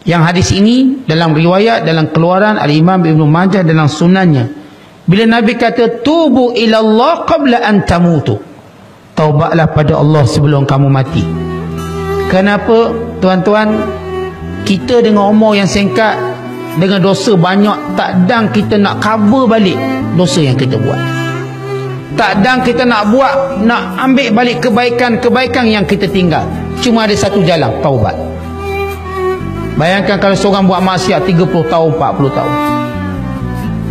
Yang hadis ini dalam riwayat dalam keluaran Al-Imam Ibnu Majah dalam sunannya, bila Nabi kata tubu ilallah qabla an tamutu, taubatlah pada Allah sebelum kamu mati. Kenapa tuan-tuan? Kita dengan umur yang singkat, dengan dosa banyak, tak dang kita nak cover balik dosa yang kita buat. Tak dang kita nak ambil balik kebaikan yang kita tinggal. Cuma ada satu jalan, taubat. Bayangkan kalau seorang buat maksiat 30 tahun, 40 tahun.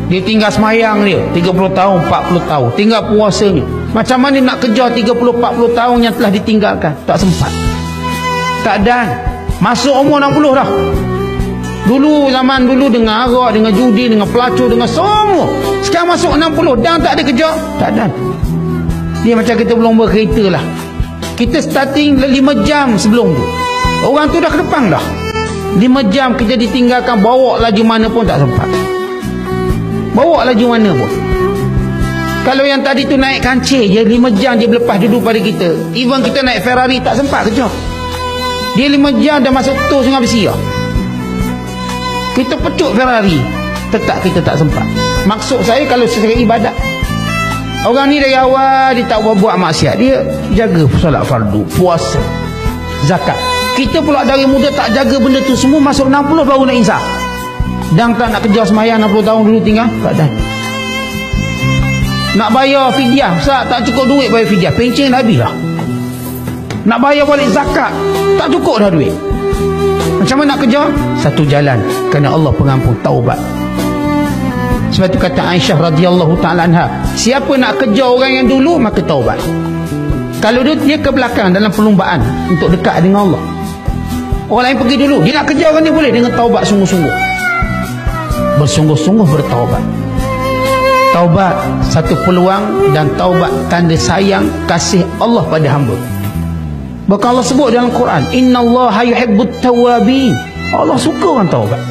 Dia tinggal semayang dia 30 tahun, 40 tahun. Tinggal puasanya. Macam mana nak kejar 30, 40 tahun yang telah ditinggalkan? Tak sempat. Tak ada. Masuk umur 60 dah. Dulu, zaman dulu dengan arak, dengan judi, dengan pelacur, dengan semua. Sekarang masuk 60 dan tak ada kejar. Tak ada. Dia macam kita belum berkereta lah. Kita starting 5 jam sebelum tu. Orang tu dah ke depan dah. 5 jam kita ditinggalkan, bawa laju mana pun tak sempat. Bawa laju mana pun. Kalau yang tadi tu naik kancil je 5 jam dia berlepas duduk pada kita. Even kita naik Ferrari tak sempat kejar. Dia 5 jam dah masuk tol Sungai Besi dah. Kita pecut Ferrari, tetap kita tak sempat. Maksud saya kalau secara ibadat, orang ni dari awal dia tak buat maksiat, dia jaga solat fardu, puasa, zakat. Kita pula dari muda tak jaga benda tu semua, masuk 60 baru nak insaf. Dan tak nak kejar semayang 60 tahun dulu tinggal, tak ada. Nak bayar fidyah, Ustaz tak cukup duit bayar fidyah, pencen dah habis lah. Nak bayar balik zakat, tak cukup dah duit. Macam mana nak kejar? Satu jalan, kerana Allah pengampun, taubat. Sebab itu kata Aisyah radhiyallahu ta'ala anha, siapa nak kejar orang yang dulu, maka taubat. Kalau dia ke belakang dalam perlombaan untuk dekat dengan Allah, orang lain pergi dulu, dia nak kejar orang ni boleh dengan taubat sungguh-sungguh. Bersungguh-sungguh bertaubat. Taubat satu peluang, dan taubat tanda sayang kasih Allah pada hamba. Bahkan Allah sebut dalam Quran, innallaha yuhibbut tawwabin. Allah suka orang taubat.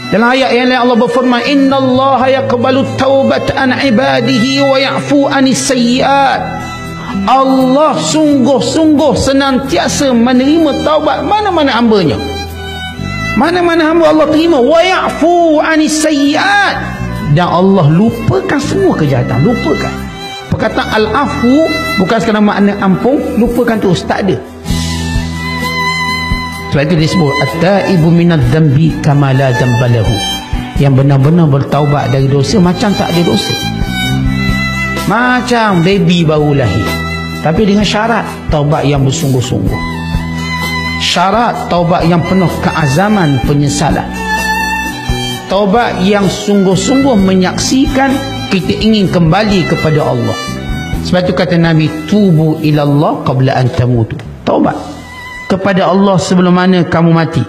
Dalam ayat yang lain Allah berfirman, innallaha yaqbalut taubat an ibadihi wa ya'fu anis sayyi'at. Allah sungguh-sungguh senantiasa menerima taubat mana-mana hambanya. Mana-mana hamba Allah terima. Wa ya'fu anis sayyi'at. Dan Allah lupakan semua kejahatan. Lupakan. Perkataan al-afu bukan sekadar makna ampun, lupakan terus, tak ada. Sebab itu disebut at-taibu minadz dzambi kama la dzambalahu. Yang benar-benar bertaubat dari dosa macam tak ada dosa. Macam baby baru lahir. Tapi dengan syarat taubat yang bersungguh-sungguh. Syarat taubat yang penuh keazaman penyesalan. Taubat yang sungguh-sungguh menyaksikan kita ingin kembali kepada Allah. Sebab itu kata Nabi, tubu ilallah qabla an tamutu. Taubat kepada Allah sebelum mana kamu mati.